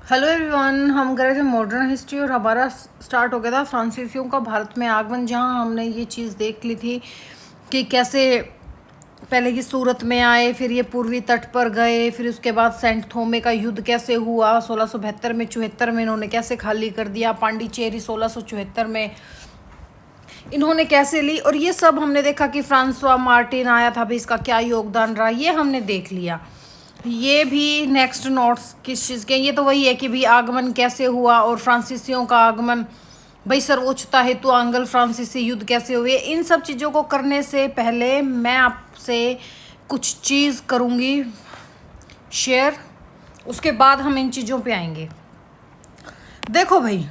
Hello everyone, हम कर रहे थे मॉडर्न हिस्ट्री और हमारा स्टार्ट हो गया था फ्रांसीसियों का भारत में आगमन, जहां हमने ये चीज़ देख ली थी कि कैसे पहले ये सूरत में आए, फिर ये पूर्वी तट पर गए, फिर उसके बाद सेंट थोमे का युद्ध कैसे हुआ 1672 में, 74 में इन्होंने कैसे खाली कर दिया, पांडिचेरी 1674 में इन्होंने कैसे ली, और ये सब हमने देखा कि फ्रांसवा मार्टिन आया था भी, इसका क्या योगदान रहा ये हमने देख लिया। ये भी नेक्स्ट नोट्स किस चीज़ के, ये तो वही है कि भाई आगमन कैसे हुआ और फ्रांसीसियों का आगमन, भाई सर्वोच्चता हेतु आंग्ल फ्रांसीसी युद्ध कैसे हुए। इन सब चीज़ों को करने से पहले मैं आपसे कुछ चीज़ करूँगी शेयर, उसके बाद हम इन चीज़ों पे आएंगे। देखो भाई,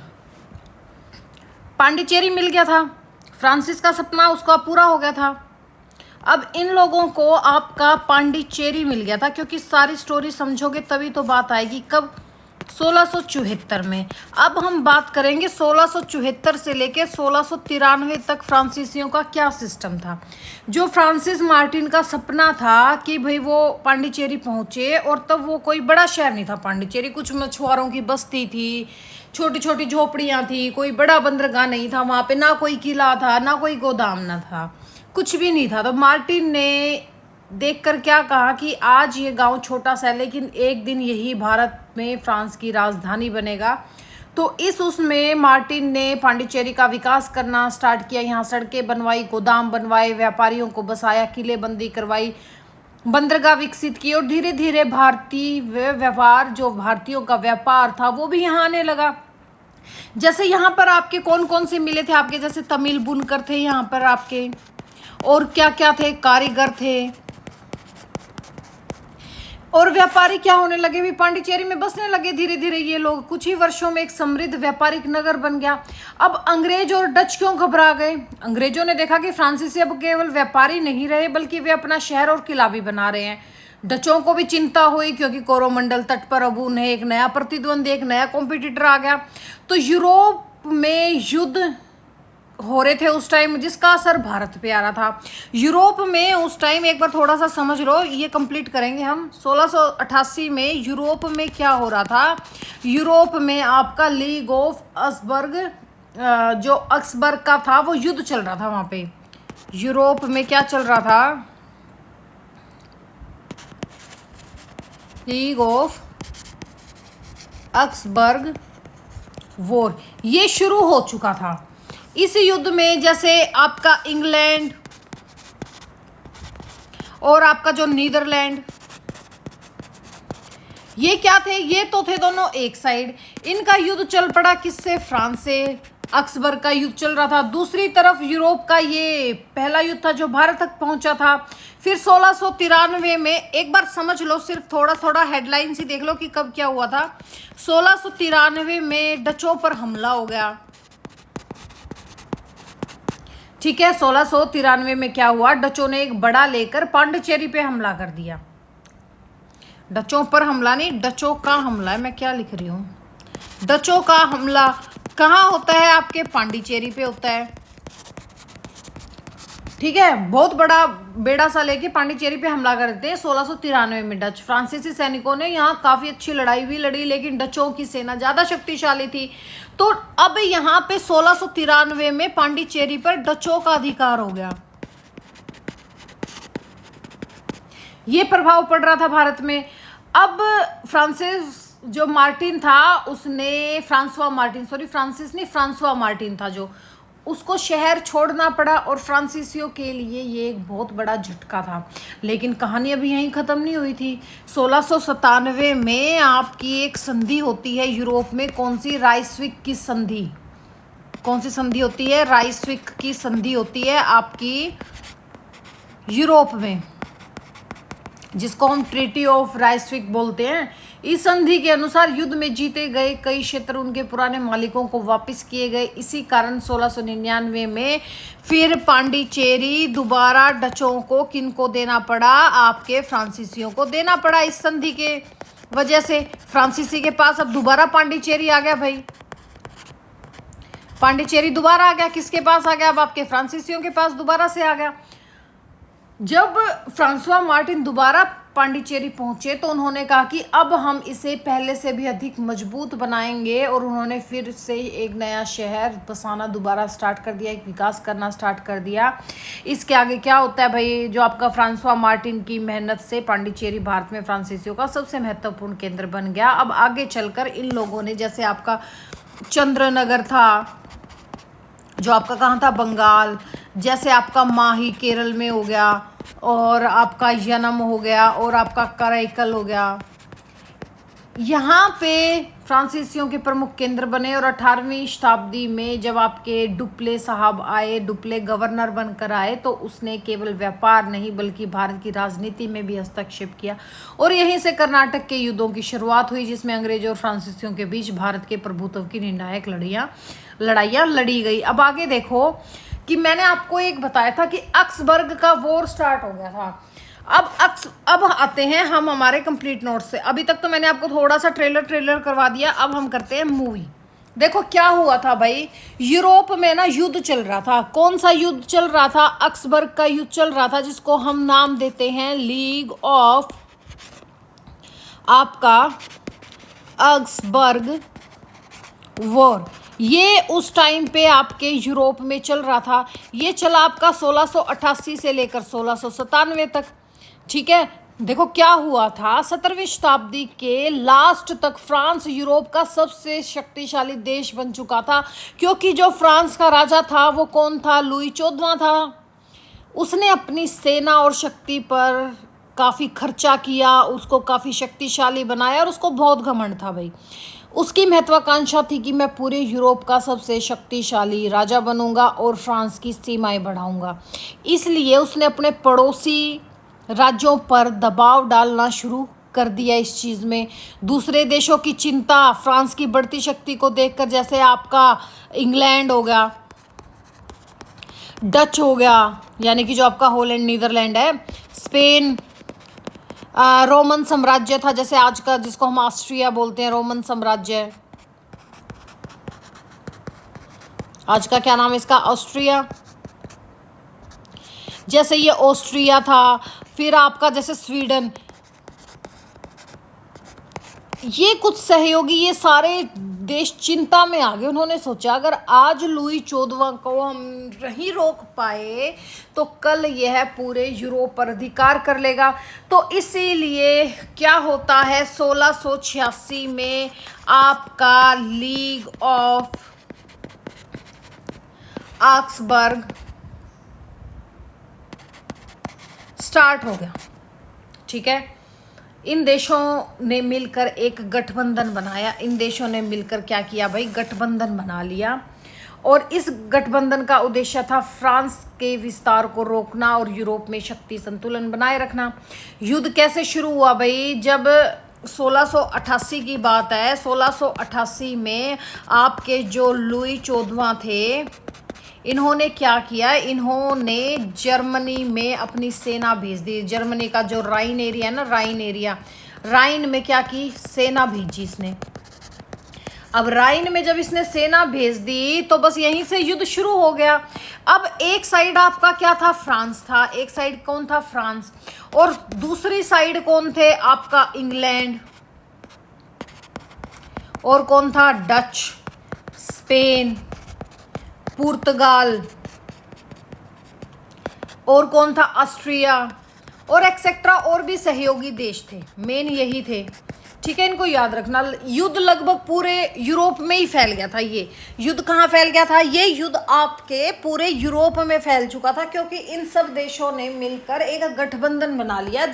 पांडिचेरी मिल गया था, फ्रांसिस का सपना उसका पूरा हो गया था। अब इन लोगों को आपका पांडिचेरी मिल गया था, क्योंकि सारी स्टोरी समझोगे तभी तो बात आएगी। कब? 1674 में। अब हम बात करेंगे 1674 से लेकर 1693 तक फ्रांसीसियों का क्या सिस्टम था। जो फ्रांसिस मार्टिन का सपना था कि भाई वो पांडिचेरी पहुंचे, और तब वो कोई बड़ा शहर नहीं था पांडिचेरी, कुछ मछुआरों की बस्ती थी, छोटी छोटी झोपड़ियां थी, कोई बड़ा बंदरगाह नहीं था वहां पे, ना कोई किला था, ना कोई गोदाम ना था, कुछ भी नहीं था। तो मार्टिन ने देखकर क्या कहा कि आज ये गांव छोटा सा है, लेकिन एक दिन यही भारत में फ्रांस की राजधानी बनेगा। तो इस उसमें मार्टिन ने पांडिचेरी का विकास करना स्टार्ट किया, यहाँ सड़कें बनवाई, गोदाम बनवाए, व्यापारियों को बसाया, किलेबंदी करवाई, बंदरगाह विकसित की, और धीरे धीरे भारतीय व्यापार, जो भारतीयों का व्यापार था वो भी यहाँ आने लगा। जैसे यहाँ पर आपके कौन कौन से मिले थे, आपके जैसे तमिल बुनकर थे यहाँ पर आपके, और क्या क्या थे, कारीगर थे, और व्यापारी क्या होने लगे भी, पांडिचेरी में बसने लगे धीरे धीरे ये लोग। कुछ ही वर्षों में एक समृद्ध व्यापारिक नगर बन गया। अब अंग्रेज और डच क्यों घबरा गए? अंग्रेजों ने देखा कि फ्रांसीसी अब केवल व्यापारी नहीं रहे, बल्कि वे अपना शहर और किला भी बना रहे हैं। डचों को भी चिंता हुई, क्योंकि कोरोमंडल तट पर अब उन्हें एक नया प्रतिद्वंदी, एक नया कॉम्पिटिटर आ गया। तो यूरोप में युद्ध हो रहे थे उस टाइम, जिसका असर भारत पे आ रहा था। यूरोप में उस टाइम, एक बार थोड़ा सा समझ लो, ये कंप्लीट करेंगे हम। 1688 में यूरोप में क्या हो रहा था? यूरोप में आपका लीग ऑफ अक्सबर्ग, जो अक्सबर्ग का था, वो युद्ध चल रहा था वहां पे। यूरोप में क्या चल रहा था? लीग ऑफ अक्सबर्ग वॉर, ये शुरू हो चुका था। इस युद्ध में जैसे आपका इंग्लैंड और आपका जो नीदरलैंड, ये क्या थे? ये तो थे दोनों एक साइड। इनका युद्ध चल पड़ा किससे? फ्रांस से। अक्सबर का युद्ध चल रहा था। दूसरी तरफ यूरोप का ये पहला युद्ध था जो भारत तक पहुंचा था। फिर 1693 में, एक बार समझ लो, सिर्फ थोड़ा थोड़ा हेडलाइंस ही देख लो कि कब क्या हुआ था। 1693 में डचों पर हमला हो गया। ठीक है, 1693 में क्या हुआ? डचों ने एक बड़ा लेकर पांडिचेरी पे हमला कर दिया। डचों पर हमला नहीं, डचों का हमला है। मैं क्या लिख रही हूँ? डचों का हमला कहाँ होता है? आपके पांडिचेरी पे होता है। ठीक है, बहुत बड़ा बेड़ा सा लेके पांडिचेरी पे हमला करते हैं 1693 में डच। फ्रांसीसी सैनिकों ने यहाँ काफी अच्छी लड़ाई भी लड़ी, लेकिन डचों की सेना ज्यादा शक्तिशाली थी। तो अब यहाँ पे 1693 में पांडिचेरी पर डचों का अधिकार हो गया। ये प्रभाव पड़ रहा था भारत में। अब फ्रांसिस जो मार्टिन था, उसने फ्रांसवा मार्टिन था जो, उसको शहर छोड़ना पड़ा, और फ्रांसीसियों के लिए ये एक बहुत बड़ा झटका था। लेकिन कहानी अभी यहीं ख़त्म नहीं हुई थी। 1697 में आपकी एक संधि होती है यूरोप में। कौन सी? राइसविक की संधि। कौन सी संधि होती है? राइसविक की संधि होती है आपकी यूरोप में, जिसको हम ट्रीटी ऑफ राइसविक बोलते हैं। इस संधि के अनुसार युद्ध में जीते गए कई क्षेत्र उनके पुराने मालिकों को वापस किए गए। इसी कारण 1699 में फिर पांडिचेरी दोबारा डचों को किनको देना पड़ा? आपके फ्रांसीसियों को देना पड़ा। इस संधि के वजह से फ्रांसीसी के पास अब दोबारा पांडिचेरी आ गया भाई। पांडिचेरी दोबारा आ गया। किसके पास आ गया? अब आपके फ्रांसीसियों के पास दोबारा से आ गया। जब फ्रांसवा मार्टिन दोबारा पांडिचेरी पहुंचे तो उन्होंने कहा कि अब हम इसे पहले से भी अधिक मजबूत बनाएंगे, और उन्होंने फिर से एक नया शहर बसाना दोबारा स्टार्ट कर दिया, एक विकास करना स्टार्ट कर दिया। इसके आगे क्या होता है भाई, जो आपका फ्रांसवा मार्टिन की मेहनत से पांडिचेरी भारत में फ्रांसीसियों का सबसे महत्वपूर्ण केंद्र बन गया। अब आगे चलकर इन लोगों ने, जैसे आपका चंद्रनगर था जो आपका कहाँ था, बंगाल, जैसे आपका माही केरल में हो गया, और आपका यनम हो गया, और आपका कराईकल हो गया, यहाँ पे फ्रांसीसियों के प्रमुख केंद्र बने। और 18वीं शताब्दी में जब आपके डुप्ले साहब आए, डुप्ले गवर्नर बनकर आए, तो उसने केवल व्यापार नहीं बल्कि भारत की राजनीति में भी हस्तक्षेप किया, और यहीं से कर्नाटक के युद्धों की शुरुआत हुई, जिसमें अंग्रेजों और फ्रांसीसियों के बीच भारत के प्रभुत्व की निर्णायक लड़ाइयाँ लड़ी गई। अब आगे देखो कि मैंने आपको एक बताया था कि अक्सबर्ग का वॉर स्टार्ट हो गया था। अब आते हैं हम हमारे कंप्लीट नोट्स से। अभी तक तो मैंने आपको थोड़ा सा ट्रेलर करवा दिया, अब हम करते हैं मूवी। देखो क्या हुआ था भाई, यूरोप में ना युद्ध चल रहा था। कौन सा युद्ध चल रहा था? अक्सबर्ग का युद्ध चल रहा था, जिसको हम नाम देते हैं लीग ऑफ आपका अक्सबर्ग वॉर। ये उस टाइम पे आपके यूरोप में चल रहा था। ये चला आपका 1688 से लेकर 1697 तक, ठीक है। देखो क्या हुआ था, 17वीं शताब्दी के लास्ट तक फ्रांस यूरोप का सबसे शक्तिशाली देश बन चुका था, क्योंकि जो फ्रांस का राजा था वो कौन था? लुई 14वां था। उसने अपनी सेना और शक्ति पर काफ़ी खर्चा किया, उसको काफ़ी शक्तिशाली बनाया, और उसको बहुत घमंड था भाई। उसकी महत्वाकांक्षा थी कि मैं पूरे यूरोप का सबसे शक्तिशाली राजा बनूंगा और फ्रांस की सीमाएं बढ़ाऊंगा। इसलिए उसने अपने पड़ोसी राज्यों पर दबाव डालना शुरू कर दिया इस चीज़ में। दूसरे देशों की चिंता फ्रांस की बढ़ती शक्ति को देखकर, जैसे आपका इंग्लैंड हो गया, डच हो गया, यानी कि जो आपका हॉलैंड नीदरलैंड है, स्पेन, रोमन साम्राज्य था, जैसे आज का जिसको हम ऑस्ट्रिया बोलते हैं, रोमन साम्राज्य, आज का क्या नाम है इसका? ऑस्ट्रिया। जैसे ये ऑस्ट्रिया था, फिर आपका जैसे स्वीडन, ये कुछ सहयोगी, ये सारे देश चिंता में आ गए। उन्होंने सोचा अगर आज लुई 14वां को हम नहीं रोक पाए तो कल यह पूरे यूरोप पर अधिकार कर लेगा। तो इसीलिए क्या होता है, 1686 में आपका लीग ऑफ ऑक्सबर्ग स्टार्ट हो गया, ठीक है। इन देशों ने मिलकर एक गठबंधन बनाया। इन देशों ने मिलकर क्या किया भाई? गठबंधन बना लिया, और इस गठबंधन का उद्देश्य था फ्रांस के विस्तार को रोकना और यूरोप में शक्ति संतुलन बनाए रखना। युद्ध कैसे शुरू हुआ भाई? जब 1688 की बात है, 1688 में आपके जो लुई 14वां थे, इन्होंने क्या किया, इन्होंने जर्मनी में अपनी सेना भेज दी। जर्मनी का जो राइन एरिया है ना, राइन एरिया, राइन में क्या की, सेना भेजी इसने। अब राइन में जब इसने सेना भेज दी तो बस यहीं से युद्ध शुरू हो गया। अब एक साइड आपका क्या था? फ्रांस था। एक साइड कौन था? फ्रांस। और दूसरी साइड कौन थे? आपका इंग्लैंड। और कौन था? डच, स्पेन, पुर्तगाल, और कौन था? ऑस्ट्रिया, और एक्सेट्रा, और भी सहयोगी देश थे। मेन यही थे, ठीक है। इनको याद रखना। युद्ध लगभग पूरे यूरोप में ही फैल गया था। ये युद्ध कहाँ फैल गया था? ये युद्ध आपके पूरे यूरोप में फैल चुका था, क्योंकि इन सब देशों ने मिलकर एक गठबंधन बना लिया,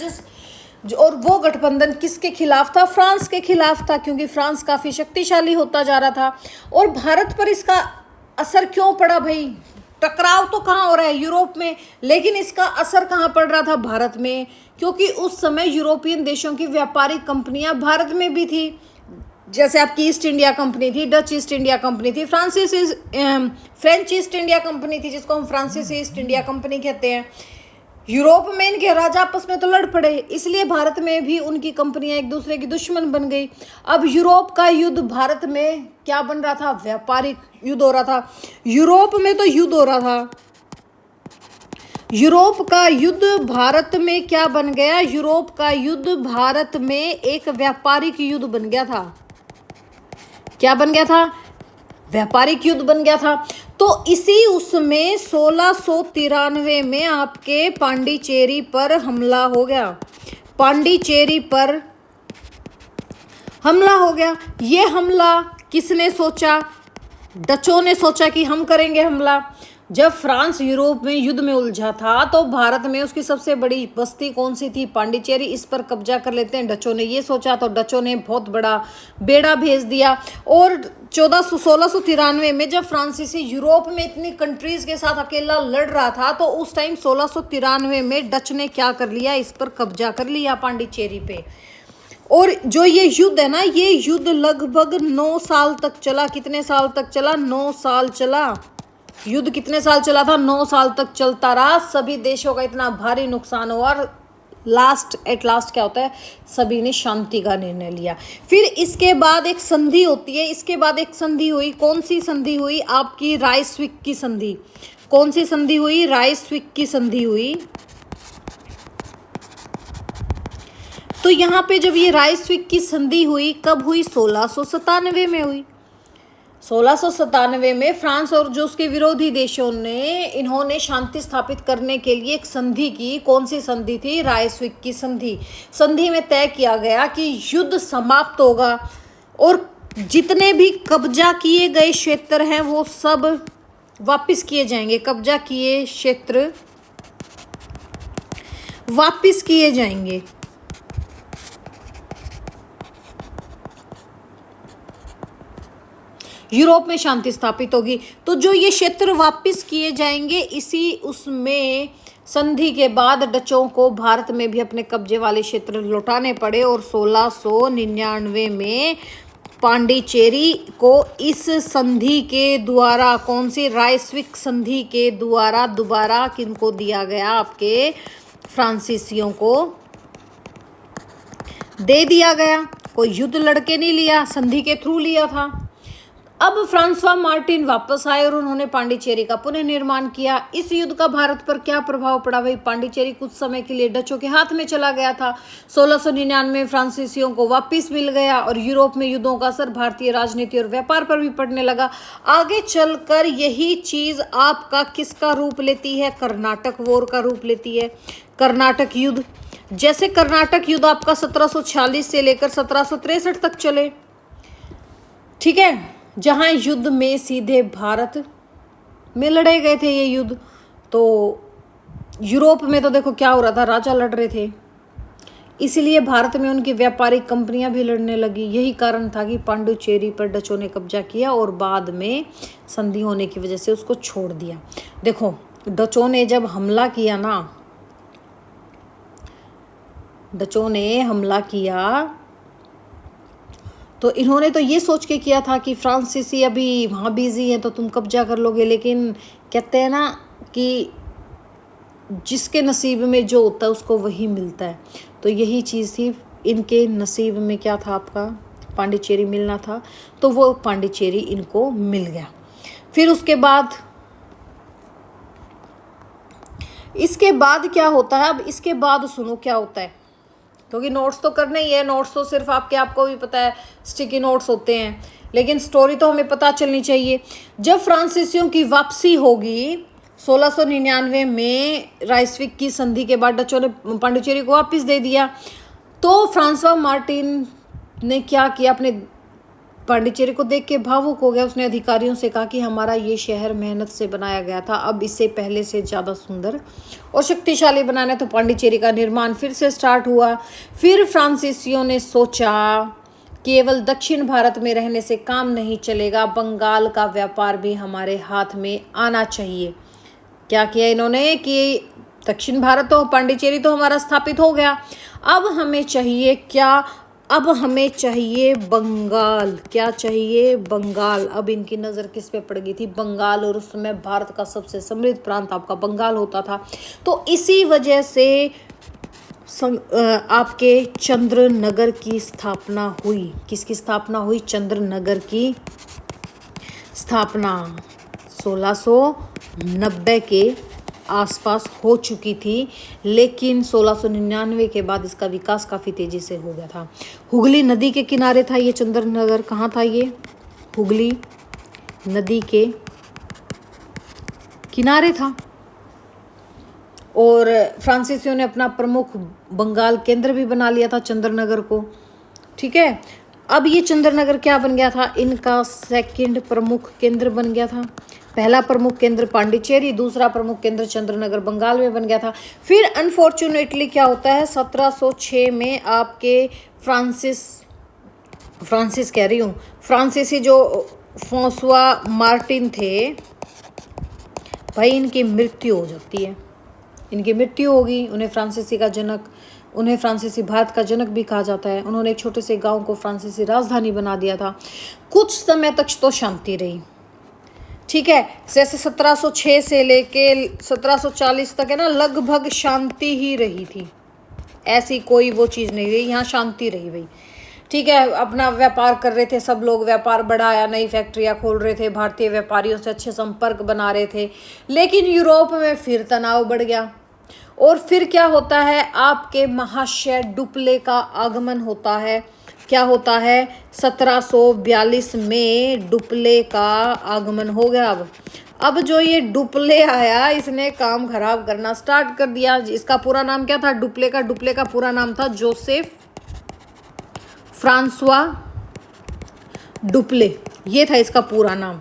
और वो गठबंधन किसके खिलाफ था? फ्रांस के खिलाफ था, क्योंकि फ्रांस काफ़ी शक्तिशाली होता जा रहा था। और भारत पर इसका असर क्यों पड़ा भाई? टकराव तो कहाँ हो रहा है? यूरोप में, लेकिन इसका असर कहाँ पड़ रहा था? भारत में, क्योंकि उस समय यूरोपियन देशों की व्यापारिक कंपनियां भारत में भी थी। जैसे आपकी ईस्ट इंडिया कंपनी थी, डच ईस्ट इंडिया कंपनी थी, फ्रेंच ईस्ट इंडिया कंपनी थी, जिसको हम फ्रांसीसी ईस्ट इंडिया कंपनी कहते हैं। यूरोप में इनके राजा आपस में तो लड़ पड़े, इसलिए भारत में भी उनकी कंपनियां एक दूसरे की दुश्मन बन गई। अब यूरोप का युद्ध भारत में क्या बन रहा था? व्यापारिक युद्ध हो रहा था। यूरोप में तो युद्ध हो रहा था, यूरोप का युद्ध भारत में क्या बन गया? यूरोप का युद्ध भारत में एक व्यापारिक युद्ध बन गया था। क्या बन गया था? व्यापारिक युद्ध बन गया था। तो इसी उसमें 1693 में आपके पांडिचेरी पर हमला हो गया। पांडिचेरी पर हमला हो गया। ये हमला किसने सोचा? डचों ने सोचा कि हम करेंगे हमला। जब फ्रांस यूरोप में युद्ध में उलझा था तो भारत में उसकी सबसे बड़ी बस्ती कौन सी थी? पांडिचेरी। इस पर कब्जा कर लेते हैं, डचों ने ये सोचा। तो डचों ने बहुत बड़ा बेड़ा भेज दिया। और 1693 में जब फ्रांसीसी यूरोप में इतनी कंट्रीज के साथ अकेला लड़ रहा था तो उस टाइम 1693 में डच ने क्या कर लिया? इस पर कब्जा कर लिया पांडिचेरी पे। और जो ये युद्ध है ना, ये युद्ध लगभग 9 साल तक चला। कितने साल तक चला? 9 साल चला। युद्ध कितने साल चला था? 9 साल तक चलता रहा। सभी देशों का इतना भारी नुकसान हुआ और एट लास्ट क्या होता है? सभी ने शांति का निर्णय लिया। फिर इसके बाद एक संधि होती है। इसके बाद एक संधि हुई। कौन सी संधि हुई? आपकी राइस्विक की संधि। कौन सी संधि हुई? राइस्विक की संधि हुई। तो यहाँ पे जब ये राइस्विक की संधि हुई, कब हुई? 1697 में हुई। 1697 में फ्रांस और जो उसके विरोधी देशों ने इन्होंने शांति स्थापित करने के लिए एक संधि की। कौन सी संधि थी? राइस्विक की संधि। संधि में तय किया गया कि युद्ध समाप्त होगा और जितने भी कब्जा किए गए क्षेत्र हैं वो सब वापस किए जाएंगे। कब्जा किए क्षेत्र वापस किए जाएंगे। यूरोप में शांति स्थापित होगी। तो जो ये क्षेत्र वापस किए जाएंगे, इसी उसमें संधि के बाद डचों को भारत में भी अपने कब्जे वाले क्षेत्र लौटाने पड़े। और 1699 में पांडिचेरी को इस संधि के द्वारा, कौन सी? राइस्विक संधि के द्वारा दोबारा किनको दिया गया? आपके फ्रांसीसियों को दे दिया गया। कोई युद्ध लड़के नहीं लिया, संधि के थ्रू लिया था। अब फ्रांसवा मार्टिन वापस आए और उन्होंने पांडिचेरी का पुनः निर्माण किया। इस युद्ध का भारत पर क्या प्रभाव पड़ा? भाई, पांडिचेरी कुछ समय के लिए डचों के हाथ में चला गया था। 1699 में फ्रांसीसियों को वापस मिल गया और यूरोप में युद्धों का असर भारतीय राजनीति और व्यापार पर भी पड़ने लगा। आगे चलकर यही चीज आपका किसका रूप लेती है? कर्नाटक वॉर का रूप लेती है। कर्नाटक युद्ध। जैसे कर्नाटक युद्ध आपका 1746 से लेकर 1763 तक चले, ठीक है, जहां युद्ध में सीधे भारत में लड़े गए थे ये युद्ध। तो यूरोप में तो देखो क्या हो रहा था, राजा लड़ रहे थे, इसलिए भारत में उनकी व्यापारिक कंपनियां भी लड़ने लगी। यही कारण था कि पांडिचेरी पर डचों ने कब्जा किया और बाद में संधि होने की वजह से उसको छोड़ दिया। देखो, डचों ने जब हमला किया ना, डचों ने हमला किया तो इन्होंने तो ये सोच के किया था कि फ्रांसीसी अभी वहाँ बिजी हैं तो तुम कब्जा कर लोगे। लेकिन कहते हैं ना कि जिसके नसीब में जो होता है उसको वही मिलता है। तो यही चीज़ थी, इनके नसीब में क्या था? आपका पांडिचेरी मिलना था, तो वो पांडिचेरी इनको मिल गया। फिर उसके बाद इसके बाद क्या होता है? अब इसके बाद सुनो क्या होता है, क्योंकि नोट्स तो करना ही है। नोट्स तो सिर्फ आपको भी पता है, स्टिकी नोट्स होते हैं, लेकिन स्टोरी तो हमें पता चलनी चाहिए। जब फ्रांसीसियों की वापसी होगी 1699 में, राइस्विक की संधि के बाद डचों ने पांडिचेरी को वापस दे दिया। तो फ्रांसवा मार्टिन ने क्या किया? अपने पांडिचेरी को देख के भावुक हो गया। उसने अधिकारियों से कहा कि हमारा ये शहर मेहनत से बनाया गया था, अब इसे पहले से ज़्यादा सुंदर और शक्तिशाली बनाना है। तो पांडिचेरी का निर्माण फिर से स्टार्ट हुआ। फिर फ्रांसीसियों ने सोचा केवल दक्षिण भारत में रहने से काम नहीं चलेगा, बंगाल का व्यापार भी हमारे हाथ में आना चाहिए। क्या किया इन्होंने कि दक्षिण भारत तो, पांडिचेरी तो हमारा स्थापित हो गया, अब हमें चाहिए क्या? अब हमें चाहिए बंगाल। क्या चाहिए? बंगाल। अब इनकी नज़र किस पे पड़ गई थी? बंगाल। और उस समय भारत का सबसे समृद्ध प्रांत आपका बंगाल होता था। तो इसी वजह से आपके चंद्रनगर की स्थापना हुई। किसकी स्थापना हुई? चंद्रनगर की स्थापना 1690 के आसपास हो चुकी थी, लेकिन 1699 के बाद इसका विकास काफ़ी तेज़ी से हो गया था। हुगली नदी के किनारे था ये चंद्रनगर। कहाँ था ये? हुगली नदी के किनारे था। और फ्रांसीसियों ने अपना प्रमुख बंगाल केंद्र भी बना लिया था चंद्रनगर को। ठीक है, अब ये चंद्रनगर क्या बन गया था? इनका सेकंड प्रमुख केंद्र बन गया था। पहला प्रमुख केंद्र पांडिचेरी, दूसरा प्रमुख केंद्र चंद्रनगर बंगाल में बन गया था। फिर अनफॉर्चुनेटली क्या होता है, 1706 में आपके फ्रांसिस कह रही हूँ, फ्रांसीसी जो फ्रांसवा मार्टिन थे भाई, इनकी मृत्यु हो जाती है। इनकी मृत्यु होगी। उन्हें फ्रांसीसी भारत का जनक भी कहा जाता है। उन्होंने एक छोटे से गांव को फ्रांसीसी राजधानी बना दिया था। कुछ समय तक तो शांति रही। ठीक है, जैसे 1706 से लेके 1740 तक है ना, लगभग शांति ही रही थी। ऐसी कोई वो चीज़ नहीं रही, यहाँ शांति रही भाई। ठीक है, अपना व्यापार कर रहे थे सब लोग, व्यापार बढ़ाया, नई फैक्ट्रियाँ खोल रहे थे, भारतीय व्यापारियों से अच्छे संपर्क बना रहे थे। लेकिन यूरोप में फिर तनाव बढ़ गया। और फिर क्या होता है, आपके महाशय डुप्ले का आगमन होता है। क्या होता है? 1742 में डुप्ले का आगमन हो गया। अब जो ये डुप्ले आया, इसने काम खराब करना स्टार्ट कर दिया। इसका पूरा नाम क्या था? डुप्ले का पूरा नाम था जोसेफ फ्रांसवा डुप्ले, ये था इसका पूरा नाम।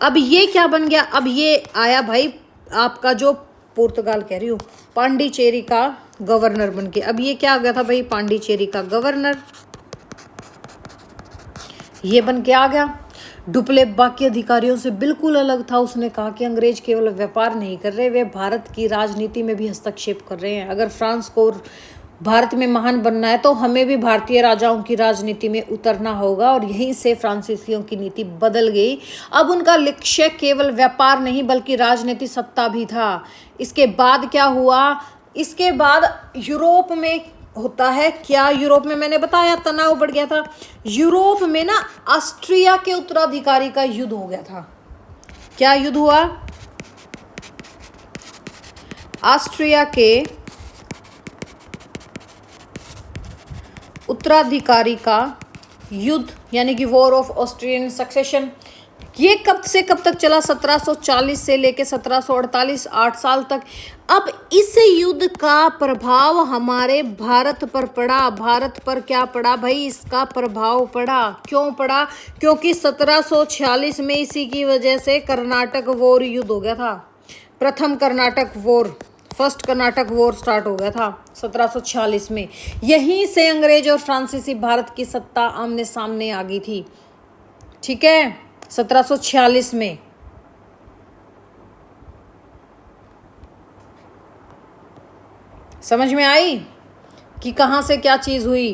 अब ये क्या बन गया? अब ये आया भाई आपका जो पुर्तगाल कह रही हूँ, पांडिचेरी का गवर्नर बन के। अब ये क्या आ गया था भाई? पांडिचेरी का गवर्नर ये बन के आ गया। डुप्ले बाकी अधिकारियों से बिल्कुल अलग था। उसने कहा कि अंग्रेज केवल व्यापार नहीं कर रहे, वे भारत की राजनीति में भी हस्तक्षेप कर रहे हैं। अगर फ्रांस को भारत में महान बनना है तो हमें भी भारतीय राजाओं की राजनीति में उतरना होगा। और यहीं से फ्रांसीसियों की नीति बदल गई। अब उनका लक्ष्य केवल व्यापार नहीं बल्कि राजनीति सत्ता भी था। इसके बाद क्या हुआ? इसके बाद यूरोप में होता है क्या? यूरोप में मैंने बताया तनाव बढ़ गया था। यूरोप में ना ऑस्ट्रिया के उत्तराधिकारी का युद्ध हो गया था। क्या युद्ध हुआ? ऑस्ट्रिया के उत्तराधिकारी का युद्ध, यानी कि वॉर ऑफ ऑस्ट्रियन सक्सेशन। ये कब से कब तक चला? 1740 से लेके 1748, 8 साल तक। अब इस युद्ध का प्रभाव हमारे भारत पर पड़ा। भारत पर क्या पड़ा भाई? इसका प्रभाव पड़ा। क्यों पड़ा? क्योंकि 1746 में इसी की वजह से कर्नाटक वॉर युद्ध हो गया था। प्रथम Karnataka war, first Karnataka war start हो गया था 1746 में। यहीं से अंग्रेज और फ्रांसीसी भारत की सत्ता आमने सामने आ गई थी। ठीक है, 1746 में। समझ में आई कि कहाँ से क्या चीज़ हुई?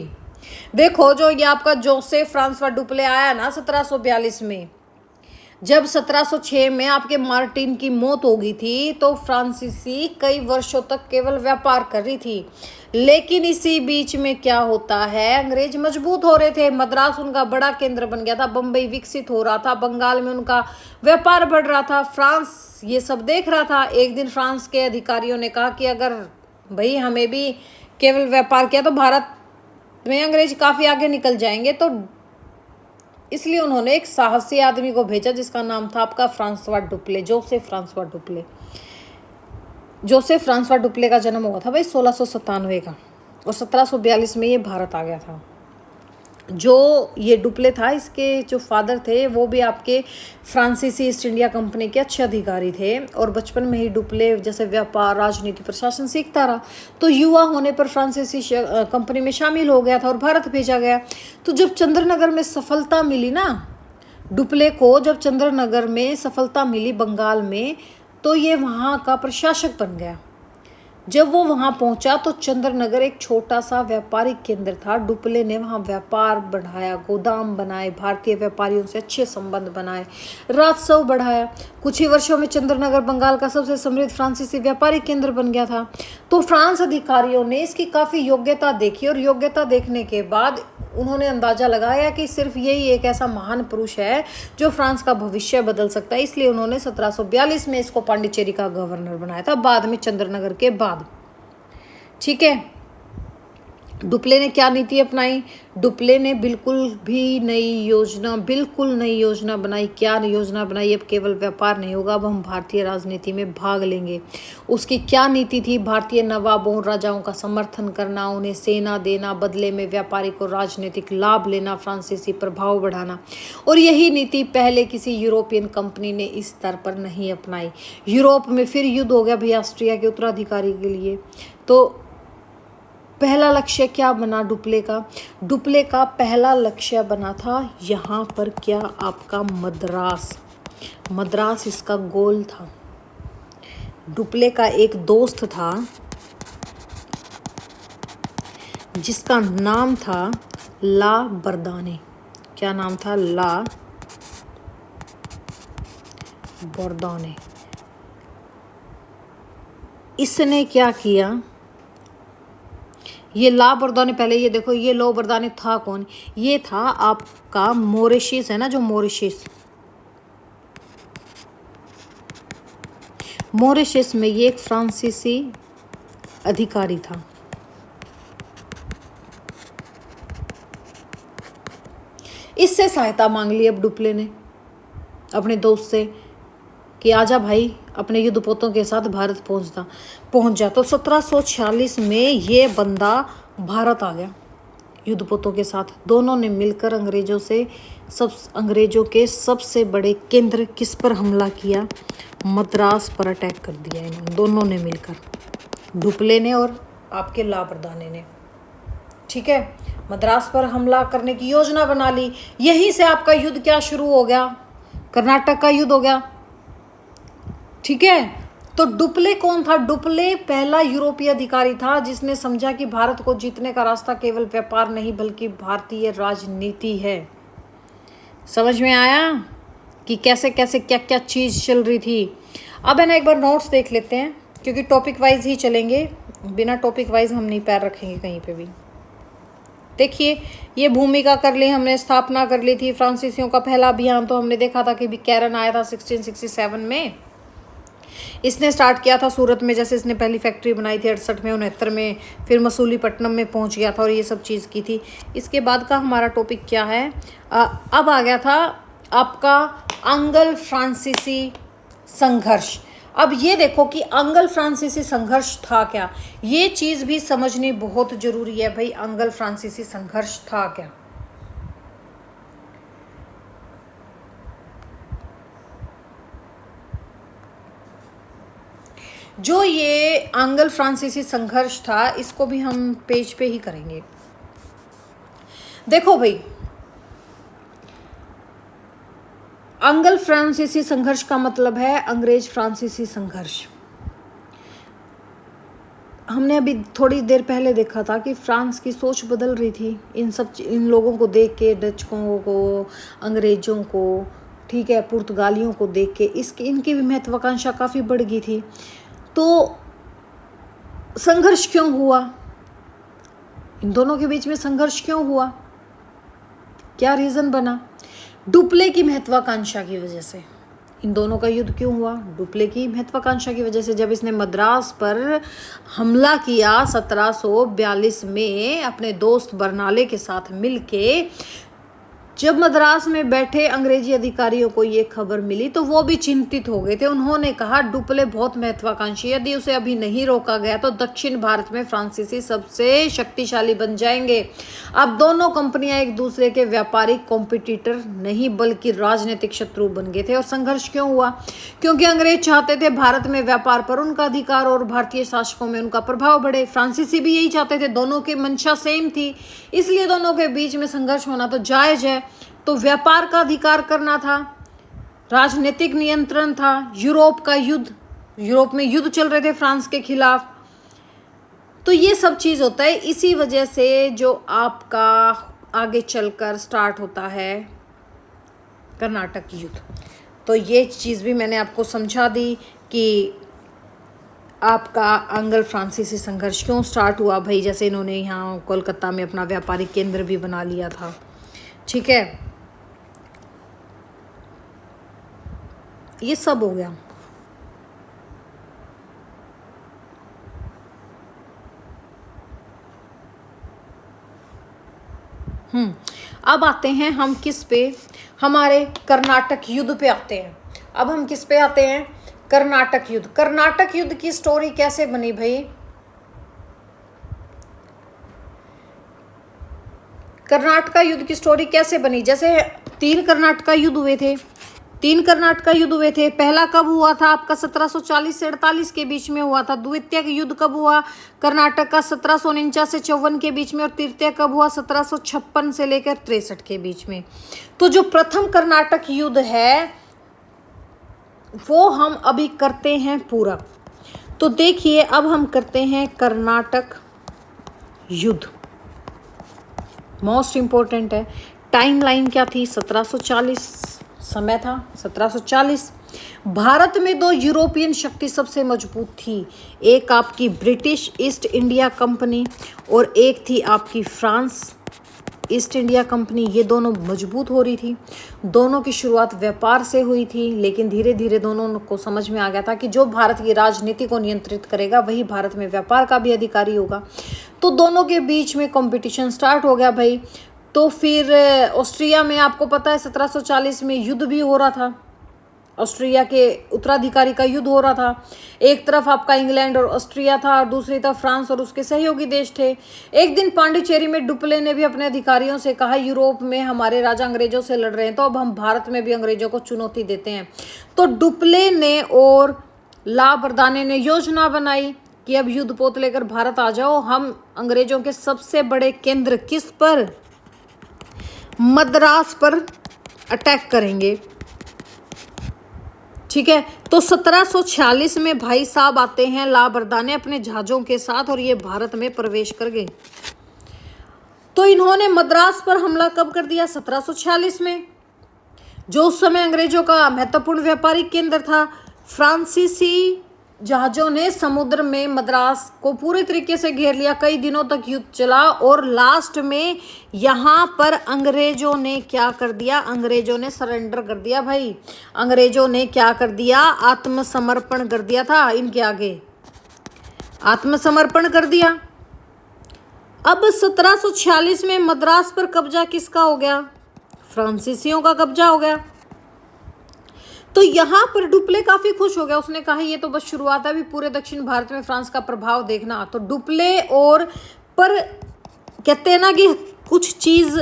देखो, जो ये आपका जोसेफ फ्रांसवा डुप्ले आया ना 1742 में, जब 1706 में आपके मार्टिन की मौत हो गई थी तो फ्रांसीसी कई वर्षों तक केवल व्यापार कर रही थी। लेकिन इसी बीच में क्या होता है, अंग्रेज मजबूत हो रहे थे। मद्रास उनका बड़ा केंद्र बन गया था, बम्बई विकसित हो रहा था, बंगाल में उनका व्यापार बढ़ रहा था। फ्रांस ये सब देख रहा था। एक दिन फ्रांस के अधिकारियों ने कहा कि अगर भाई हमें भी केवल व्यापार किया तो भारत में अंग्रेज काफ़ी आगे निकल जाएंगे। तो इसलिए उन्होंने एक साहसी आदमी को भेजा जिसका नाम था आपका Francois Dupleix, Joseph Francois Dupleix. Joseph Francois Dupleix का जन्म हुआ था भाई 1697 का, और 1742 में ये भारत आ गया था। जो ये डुप्ले था, इसके जो फादर थे वो भी आपके फ्रांसीसी ईस्ट इंडिया कंपनी के अच्छे अधिकारी थे। और बचपन में ही डुप्ले जैसे व्यापार, राजनीति, प्रशासन सीखता रहा। तो युवा होने पर फ्रांसीसी कंपनी में शामिल हो गया था और भारत भेजा गया। तो जब चंद्रनगर में सफलता मिली ना डुप्ले को, जब चंद्रनगर में सफलता मिली बंगाल में, तो ये वहाँ का प्रशासक बन गया। जब वो वहाँ पहुँचा तो चंद्रनगर एक छोटा सा व्यापारिक केंद्र था। डुप्ले ने वहाँ व्यापार बढ़ाया, गोदाम बनाए, भारतीय व्यापारियों से अच्छे संबंध बनाए, राजस्व बढ़ाया। कुछ ही वर्षों में चंद्रनगर बंगाल का सबसे समृद्ध फ्रांसीसी व्यापारिक केंद्र बन गया था। तो फ्रांस अधिकारियों ने इसकी काफ़ी योग्यता देखी और योग्यता देखने के बाद उन्होंने अंदाजा लगाया कि सिर्फ यही एक ऐसा महान पुरुष है जो फ्रांस का भविष्य बदल सकता है, इसलिए उन्होंने 1742 में इसको पांडिचेरी का गवर्नर बनाया था, बाद में चंद्रनगर के बाद। ठीक है। डुप्ले ने क्या नीति अपनाई? डुप्ले ने बिल्कुल नई योजना बनाई। क्या योजना बनाई? अब केवल व्यापार नहीं होगा, अब हम भारतीय राजनीति में भाग लेंगे। उसकी क्या नीति थी? भारतीय नवाबों राजाओं का समर्थन करना, उन्हें सेना देना, बदले में व्यापारिक और राजनीतिक लाभ लेना, फ्रांसीसी प्रभाव बढ़ाना। और यही नीति पहले किसी यूरोपियन कंपनी ने इस स्तर पर नहीं अपनाई। यूरोप में फिर युद्ध हो गया भाई ऑस्ट्रिया के उत्तराधिकारी के लिए। तो पहला लक्ष्य क्या बना डुप्ले का? डुप्ले का पहला लक्ष्य बना था यहाँ पर क्या आपका मद्रास इसका गोल था। डुप्ले का एक दोस्त था जिसका नाम था ला बर्दाने। क्या नाम था? ला बर्दाने। इसने क्या किया? ये ला बर्दाने, पहले ये देखो, ये लो बर्दाने था कौन? ये था आपका मॉरिशस है ना, जो मॉरिशस में ये एक फ्रांसीसी अधिकारी था। इससे सहायता मांग ली अब डुप्ले ने अपने दोस्त से कि आजा भाई, अपने युद्धपोतों के साथ भारत पहुंच जा। तो 1746 में ये बंदा भारत आ गया युद्धपोतों के साथ। दोनों ने मिलकर अंग्रेजों के सबसे बड़े केंद्र किस पर हमला किया? मद्रास पर अटैक कर दिया इन्होंने, दोनों ने मिलकर, डुप्ले ने और आपके ला बर्दाने ने। ठीक है। मद्रास पर हमला करने की योजना बना ली। यहीं से आपका युद्ध क्या शुरू हो गया? कर्नाटक का युद्ध हो गया। ठीक है। तो डुप्ले कौन था? डुप्ले पहला यूरोपीय अधिकारी था जिसने समझा कि भारत को जीतने का रास्ता केवल व्यापार नहीं बल्कि भारतीय राजनीति है। समझ में आया कि कैसे कैसे क्या क्या चीज़ चल रही थी? अब है ना, एक बार नोट्स देख लेते हैं, क्योंकि टॉपिक वाइज ही चलेंगे, बिना टॉपिक वाइज हम नहीं पैर रखेंगे कहीं पे भी। देखिए, ये भूमिका कर ली हमने, स्थापना कर ली थी फ्रांसीसियों का पहला अभियान। तो हमने देखा था कि कैरन आया था 1667 में। इसने स्टार्ट किया था सूरत में, जैसे इसने पहली फैक्ट्री बनाई थी 68 में, 69 में, फिर मसूलीपट्टनम में पहुंच गया था और ये सब चीज़ की थी। इसके बाद का हमारा टॉपिक क्या है? अब आ गया था आपका अंगल फ्रांसीसी संघर्ष। अब ये देखो कि अंगल फ्रांसीसी संघर्ष था क्या, ये चीज़ भी समझनी बहुत ज़रूरी है भाई। अंगल फ्रांसीसी संघर्ष था क्या? जो ये अंगल फ्रांसीसी संघर्ष था, इसको भी हम पेज पे ही करेंगे। देखो भाई, अंगल फ्रांसीसी संघर्ष का मतलब है अंग्रेज फ्रांसीसी संघर्ष। हमने अभी थोड़ी देर पहले देखा था कि फ्रांस की सोच बदल रही थी इन लोगों को देख के, डचकों को, अंग्रेजों को, ठीक है, पुर्तगालियों को देख के इनकी भी महत्वाकांक्षा काफ़ी बढ़ गई थी। तो संघर्ष क्यों हुआ? इन दोनों के बीच में संघर्ष क्यों हुआ? क्या रीज़न बना? डुप्ले की महत्वाकांक्षा की वजह से। इन दोनों का युद्ध क्यों हुआ? डुप्ले की महत्वाकांक्षा की वजह से। जब इसने मद्रास पर हमला किया 1742 में अपने दोस्त बर्नाले के साथ मिलके, जब मद्रास में बैठे अंग्रेजी अधिकारियों को ये खबर मिली तो वो भी चिंतित हो गए थे। उन्होंने कहा डुप्ले बहुत महत्वाकांक्षी, यदि उसे अभी नहीं रोका गया तो दक्षिण भारत में फ्रांसीसी सबसे शक्तिशाली बन जाएंगे। अब दोनों कंपनियां एक दूसरे के व्यापारिक कॉम्पिटिटर नहीं बल्कि राजनीतिक शत्रु बन गए थे। और संघर्ष क्यों हुआ? क्योंकि अंग्रेज चाहते थे भारत में व्यापार पर उनका अधिकार और भारतीय शासकों में उनका प्रभाव बढ़े। फ्रांसीसी भी यही चाहते थे, दोनों की मंशा सेम थी, इसलिए दोनों के बीच में संघर्ष होना तो जायज है। तो व्यापार का अधिकार करना था, राजनीतिक नियंत्रण था, यूरोप का युद्ध, यूरोप में युद्ध चल रहे थे फ्रांस के खिलाफ। तो ये सब चीज़ होता है। इसी वजह से जो आपका आगे चलकर स्टार्ट होता है कर्नाटक युद्ध। तो ये चीज़ भी मैंने आपको समझा दी कि आपका अंग्ल फ्रांसीसी संघर्ष क्यों स्टार्ट हुआ भाई, जैसे इन्होंने यहाँ कोलकाता में अपना व्यापारिक केंद्र भी बना लिया था, ठीक है, ये सब हो गया। अब आते हैं हम किस पे, हमारे कर्नाटक युद्ध पे आते हैं। अब हम किस पे आते हैं, कर्नाटक युद्ध। कर्नाटक युद्ध की स्टोरी कैसे बनी भाई, कर्नाटक युद्ध की स्टोरी कैसे बनी, जैसे 3 कर्नाटक युद्ध हुए थे, 3 कर्नाटक युद्ध हुए थे। पहला कब हुआ था आपका 1740 से 48 के बीच में हुआ था। द्वितीय युद्ध कब हुआ कर्नाटक का 1749 से 54 के बीच में, और तृतीय कब हुआ 1756 से लेकर 63 के बीच में। तो जो प्रथम कर्नाटक युद्ध है वो हम अभी करते हैं पूरा। तो देखिए अब हम करते हैं कर्नाटक युद्ध, मोस्ट इंपॉर्टेंट है। टाइमलाइन क्या थी, 1740 समय था, 1740। भारत में 2 यूरोपियन शक्ति सबसे मजबूत थी, एक आपकी ब्रिटिश ईस्ट इंडिया कंपनी और एक थी आपकी फ्रांस ईस्ट इंडिया कंपनी। ये दोनों मजबूत हो रही थी, दोनों की शुरुआत व्यापार से हुई थी, लेकिन धीरे धीरे दोनों को समझ में आ गया था कि जो भारत की राजनीति को नियंत्रित करेगा वही भारत में व्यापार का भी अधिकारी होगा। तो दोनों के बीच में कंपटीशन स्टार्ट हो गया भाई। तो फिर ऑस्ट्रिया में आपको पता है 1740 में युद्ध भी हो रहा था, ऑस्ट्रिया के उत्तराधिकारी का युद्ध हो रहा था। एक तरफ आपका इंग्लैंड और ऑस्ट्रिया था और दूसरी तरफ फ्रांस और उसके सहयोगी देश थे। एक दिन पांडिचेरी में डुप्ले ने भी अपने अधिकारियों से कहा, यूरोप में हमारे राजा अंग्रेजों से लड़ रहे हैं, तो अब हम भारत में भी अंग्रेजों को चुनौती देते हैं। तो डुप्ले ने और ला बरदाने ने योजना बनाई कि अब युद्ध पोत लेकर भारत आ जाओ, हम अंग्रेजों के सबसे बड़े केंद्र किस पर, मद्रास पर अटैक करेंगे, ठीक है। तो 1746 में भाई साहब आते हैं ला बरदाने अपने जहाजों के साथ और ये भारत में प्रवेश कर गए। तो इन्होंने मद्रास पर हमला कब कर दिया, 1746 में, जो उस समय अंग्रेजों का महत्वपूर्ण व्यापारिक केंद्र था। फ्रांसीसी जहाजों ने समुद्र में मद्रास को पूरे तरीके से घेर लिया, कई दिनों तक युद्ध चला और लास्ट में यहाँ पर अंग्रेजों ने क्या कर दिया, अंग्रेजों ने सरेंडर कर दिया भाई। अंग्रेजों ने क्या कर दिया, आत्मसमर्पण कर दिया था इनके आगे, आत्मसमर्पण कर दिया। अब 1746 में मद्रास पर कब्जा किसका हो गया, फ्रांसीसियों का कब्जा हो गया। तो यहाँ पर डुप्ले काफी खुश हो गया, उसने कहा ये तो बस शुरुआत है, अभी पूरे दक्षिण भारत में फ्रांस का प्रभाव देखना। तो डुप्ले और पर कहते हैं ना कि कुछ चीज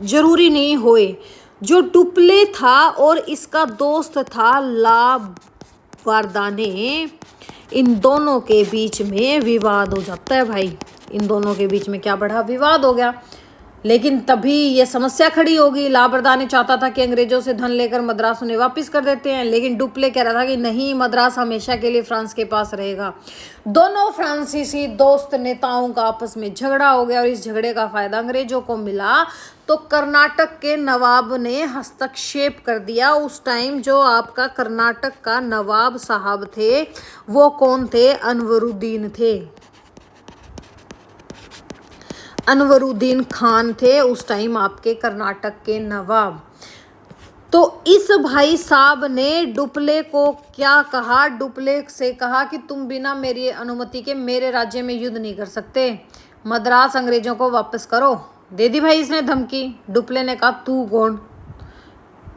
जरूरी नहीं होए, जो डुप्ले था और इसका दोस्त था ला बरदाने, इन दोनों के बीच में विवाद हो जाता है भाई। इन दोनों के बीच में क्या बढ़ा, विवाद हो गया। लेकिन तभी ये समस्या खड़ी होगी, ला बरदाने चाहता था कि अंग्रेजों से धन लेकर मद्रास उन्हें वापस कर देते हैं, लेकिन डुप्ले कह रहा था कि नहीं, मद्रास हमेशा के लिए फ्रांस के पास रहेगा। दोनों फ्रांसीसी दोस्त नेताओं का आपस में झगड़ा हो गया और इस झगड़े का फायदा अंग्रेजों को मिला। तो कर्नाटक के नवाब ने हस्तक्षेप कर दिया। उस टाइम जो आपका कर्नाटक का नवाब साहब थे वो कौन थे, अनवरुद्दीन थे, अनवरुद्दीन खान थे उस टाइम आपके कर्नाटक के नवाब। तो इस भाई साहब ने डुप्ले को क्या कहा, डुप्ले से कहा कि तुम बिना मेरी अनुमति के मेरे राज्य में युद्ध नहीं कर सकते, मद्रास अंग्रेजों को वापस करो। दे दी भाई इसने धमकी। डुप्ले ने कहा तू कौन,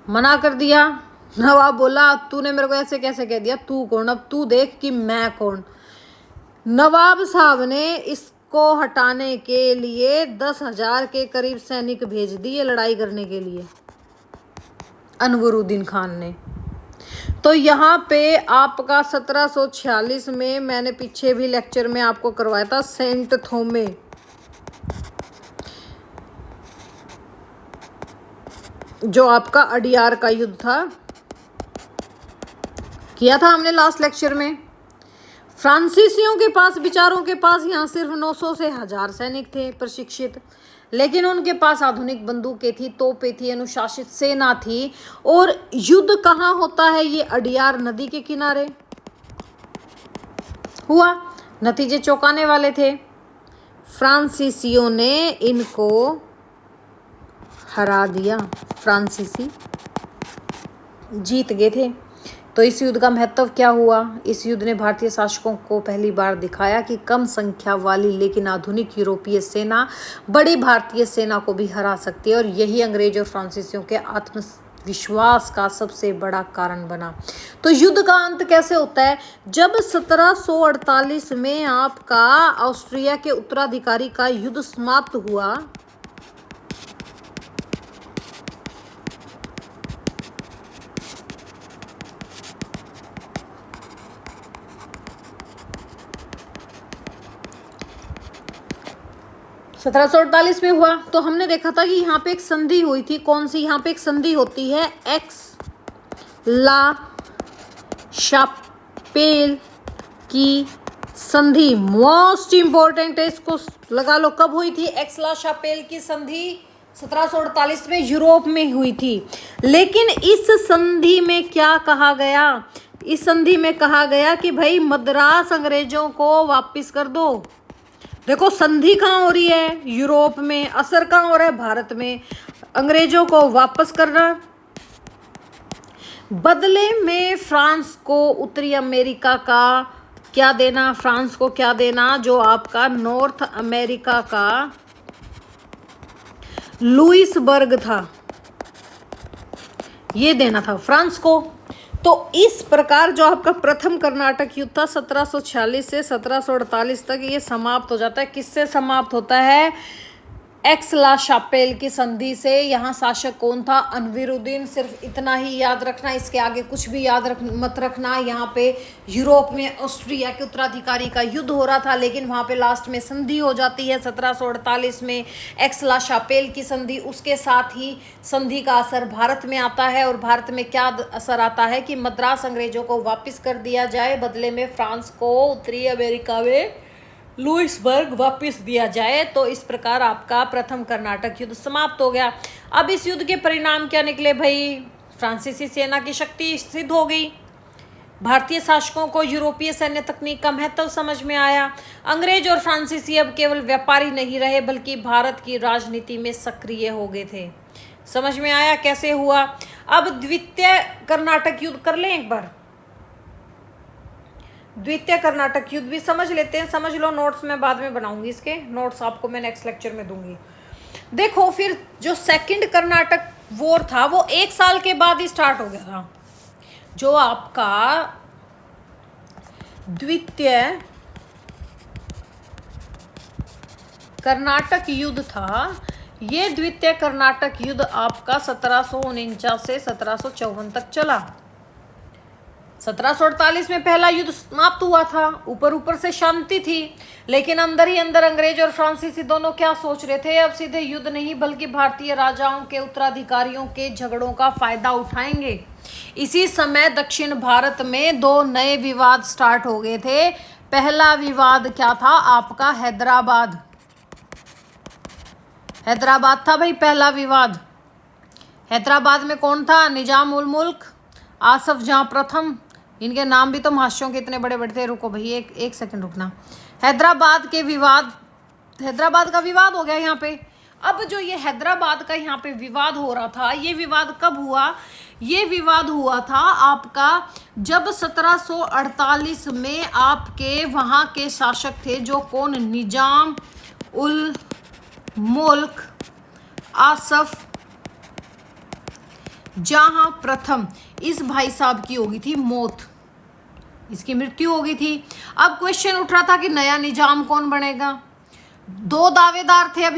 मना कर दिया। नवाब बोला तूने मेरे को ऐसे कैसे कह दिया, तू कौन, अब तू देख कि मैं कौन। नवाब साहब ने इसको हटाने के लिए 10,000 के करीब सैनिक भेज दिए लड़ाई करने के लिए, अनवरुद्दीन खान ने। तो यहाँ पे आपका 1746 में मैंने पीछे भी लेक्चर में आपको करवाया था, सेंट थोमे, जो आपका अडियार का युद्ध था, किया था हमने लास्ट लेक्चर में। फ्रांसीसियों के पास, विचारों के पास यहाँ सिर्फ 900 से 1000 सैनिक थे प्रशिक्षित, लेकिन उनके पास आधुनिक बंदूकें थी, तोपें थी, अनुशासित सेना थी। और युद्ध कहाँ होता है, ये अडियार नदी के किनारे हुआ, नतीजे चौंकाने वाले थे। फ्रांसीसियों ने इनको हरा दिया, फ्रांसीसी जीत गए थे। तो इस युद्ध का महत्व क्या हुआ? इस युद्ध ने भारतीय शासकों को पहली बार दिखाया कि कम संख्या वाली लेकिन आधुनिक यूरोपीय सेना बड़ी भारतीय सेना को भी हरा सकती है, और यही अंग्रेज और फ्रांसीसियों के आत्मविश्वास का सबसे बड़ा कारण बना। तो युद्ध का अंत कैसे होता है? जब 1748 में आपका ऑस्ट्रिया के उत्तराधिकारी का युद्ध समाप्त हुआ, सत्रह सौ अड़तालीस में हुआ, तो हमने देखा था कि यहाँ पे एक संधि हुई थी। कौन सी? यहाँ पे एक संधि होती है, एक्स ला शापेल की संधि। मोस्ट इंपॉर्टेंट है, इसको लगा लो। कब हुई थी एक्स ला शापेल की संधि? 1748 में यूरोप में हुई थी। लेकिन इस संधि में क्या कहा गया? इस संधि में कहा गया कि भाई मद्रास अंग्रेजों को वापस कर दो। देखो संधि कहाँ हो रही है? यूरोप में। असर कहाँ हो रहा है? भारत में। अंग्रेजों को वापस करना, बदले में फ्रांस को उत्तरी अमेरिका का क्या देना? फ्रांस को क्या देना? जो आपका नॉर्थ अमेरिका का लुइसबर्ग था, ये देना था फ्रांस को। तो इस प्रकार जो आपका प्रथम कर्नाटक युद्ध था 1746 से 1748 तक, ये समाप्त हो जाता है। किससे समाप्त होता है? एक्स ला शापेल की संधि से। यहाँ शासक कौन था? अनविरुद्दीन। सिर्फ इतना ही याद रखना, इसके आगे कुछ भी मत रखना। यहाँ पे यूरोप में ऑस्ट्रिया के उत्तराधिकारी का युद्ध हो रहा था, लेकिन वहाँ पे लास्ट में संधि हो जाती है 1748 में, एक्स ला शापेल की संधि। उसके साथ ही संधि का असर भारत में आता है, और भारत में क्या असर आता है कि मद्रास अंग्रेजों को वापस कर दिया जाए, बदले में फ्रांस को उत्तरी अमेरिका में लुइसबर्ग वापस दिया जाए। तो इस प्रकार आपका प्रथम कर्नाटक युद्ध समाप्त हो गया। अब इस युद्ध के परिणाम क्या निकले भाई? फ्रांसीसी सेना की शक्ति सिद्ध हो गई, भारतीय शासकों को यूरोपीय सैन्य तकनीक का महत्व समझ में आया। अंग्रेज और फ्रांसीसी अब केवल व्यापारी नहीं रहे, बल्कि भारत की राजनीति में सक्रिय हो गए थे। समझ में आया कैसे हुआ? अब द्वितीय कर्नाटक युद्ध कर लें एक बार। द्वितीय कर्नाटक युद्ध भी समझ लेते हैं। समझ लो, नोट्स मैं बाद में बनाऊंगी, इसके नोट्स आपको मैं नेक्स्ट लेक्चर में दूंगी। देखो फिर जो सेकंड कर्नाटक वॉर था वो 1 साल के बाद ही स्टार्ट हो गया था। जो आपका द्वितीय कर्नाटक युद्ध था, ये द्वितीय कर्नाटक युद्ध आपका 1749 से 1754 तक चला। 1748 में पहला युद्ध समाप्त हुआ था। ऊपर ऊपर से शांति थी, लेकिन अंदर ही अंदर अंग्रेज और फ्रांसीसी दोनों क्या सोच रहे थे? अब सीधे युद्ध नहीं, बल्कि भारतीय राजाओं के उत्तराधिकारियों के झगड़ों का फायदा उठाएंगे। इसी समय दक्षिण भारत में 2 नए विवाद स्टार्ट हो गए थे। पहला विवाद क्या था? आपका हैदराबाद। हैदराबाद था भाई पहला विवाद। हैदराबाद में कौन था? निजाम उल मुल्क, आसफ जहां प्रथम। इनके नाम भी तो महाशयों के इतने बड़े बड़े थे। रुको भाई, एक सेकंड रुकना। हैदराबाद का विवाद हो गया यहाँ पे। अब जो ये हैदराबाद का यहाँ पे विवाद हो रहा था, ये विवाद कब हुआ? ये विवाद हुआ था आपका जब 1748 में आपके वहाँ के शासक थे, जो कौन? निजाम उल मुल्क आसफ जहां प्रथम। इस भाई साहब की हो गई थी मौत, इसकी मृत्यु हो गई थी। अब क्वेश्चन उठ रहा था कि नया निजाम कौन बनेगा? 2 दावेदार थे। अब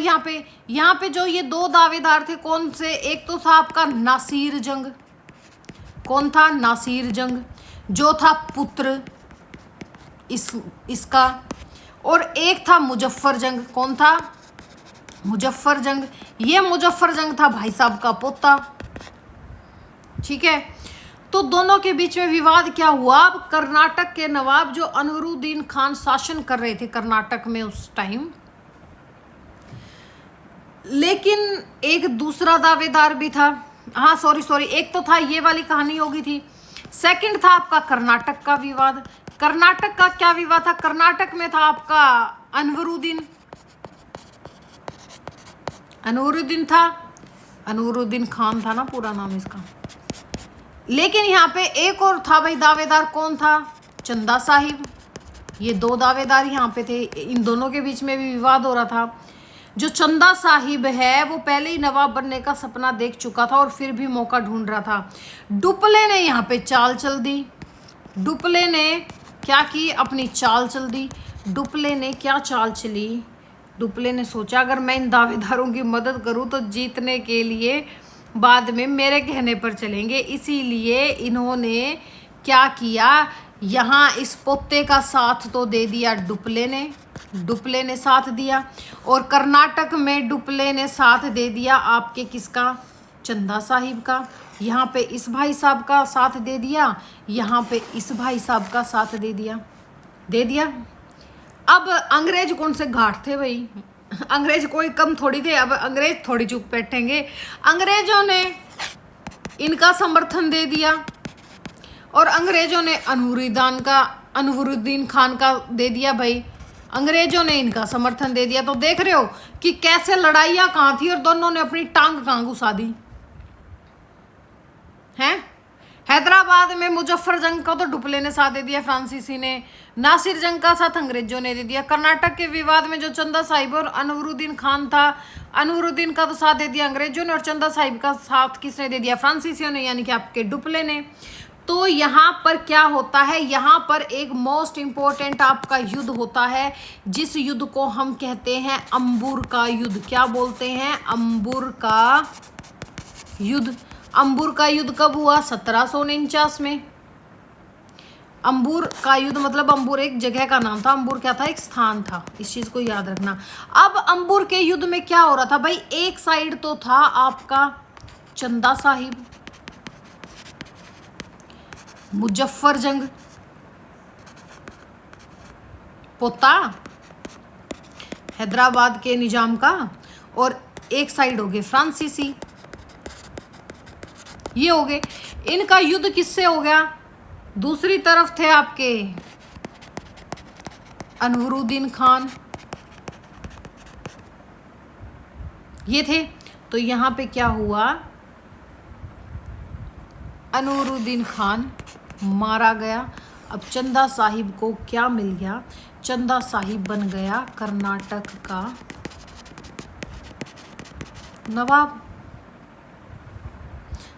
यहाँ पे जो ये 2 दावेदार थे, कौन से? एक तो था आपका नासिर जंग। कौन था? नासिर जंग, जो था पुत्र इसका। और एक था मुजफ्फर जंग। कौन था? मुजफ्फर जंग। ये मुजफ्फर जंग था भाई साहब का पोता। ठीक है, तो दोनों के बीच में विवाद क्या हुआ? अब कर्नाटक के नवाब जो अनवरुद्दीन खान शासन कर रहे थे कर्नाटक में उस टाइम, लेकिन एक दूसरा दावेदार भी था। हाँ सॉरी, एक तो था, ये वाली कहानी हो गई थी। सेकंड था आपका कर्नाटक का विवाद। कर्नाटक का क्या विवाद था? कर्नाटक में था आपका अनवरुद्दीन था, अनवरुद्दीन खान था ना पूरा नाम इसका। लेकिन यहाँ पे एक और था भाई दावेदार, कौन था? चंदा साहिब। ये दो दावेदार यहाँ पे थे, इन दोनों के बीच में भी विवाद हो रहा था। जो चंदा साहिब है वो पहले ही नवाब बनने का सपना देख चुका था और फिर भी मौका ढूंढ रहा था। डुप्ले ने यहाँ पे चाल चल दी। डुप्ले ने क्या की? अपनी चाल चल दी। डुप्ले ने क्या चाल चली? डुप्ले ने सोचा अगर मैं इन दावेदारों की मदद करूं तो जीतने के लिए बाद में मेरे कहने पर चलेंगे। इसीलिए इन्होंने क्या किया? यहाँ इस पोते का साथ तो दे दिया डुप्ले ने साथ दिया। और कर्नाटक में डुप्ले ने साथ दे दिया आपके किसका? चंदा साहिब का। यहाँ पे इस भाई साहब का साथ दे दिया, यहाँ पे इस भाई साहब का साथ दे दिया। अब अंग्रेज कौन से घाट थे भाई? अंग्रेज कोई कम थोड़ी थे। अब अंग्रेज थोड़ी चुप बैठेंगे। अंग्रेजों ने इनका समर्थन दे दिया और अंग्रेजों ने अनवरुद्दीन खान का दे दिया भाई। अंग्रेजों ने इनका समर्थन दे दिया। तो देख रहे हो कि कैसे लड़ाइयाँ कहाँ थी और दोनों ने अपनी टांग कहाँ घुसा दी हैं। हैदराबाद में मुजफ्फर जंग का तो डुप्ले ने साथ दे दिया, फ्रांसीसी ने। नासिर जंग का साथ अंग्रेजों ने दे दिया। कर्नाटक के विवाद में जो चंदा साहिब और अनवरुद्दीन खान था, अनवरुद्दीन का तो साथ दे दिया अंग्रेजों ने और चंदा साहिब का साथ किसने दे दिया? फ्रांसीसियों ने, यानी कि आपके डुप्ले ने। तो यहाँ पर क्या होता है? यहाँ पर एक मोस्ट इम्पोर्टेंट आपका युद्ध होता है जिस युद्ध को हम कहते हैं अंबुर का युद्ध। क्या बोलते हैं? अंबुर का युद्ध। अंबुर का युद्ध कब हुआ? 1749 में। अंबुर का युद्ध मतलब अंबुर एक जगह का नाम था। अंबुर क्या था? एक स्थान था। इस चीज को याद रखना। अब अंबुर के युद्ध में क्या हो रहा था भाई? एक साइड तो था आपका चंदा साहिब, मुजफ्फर जंग पोता हैदराबाद के निजाम का, और एक साइड हो गए फ्रांसीसी। ये हो गए। इनका युद्ध किससे हो गया? दूसरी तरफ थे आपके अनवरुद्दीन खान, ये थे। तो यहां पे क्या हुआ? अनवरुद्दीन खान मारा गया। अब चंदा साहिब को क्या मिल गया? चंदा साहिब बन गया कर्नाटक का नवाब।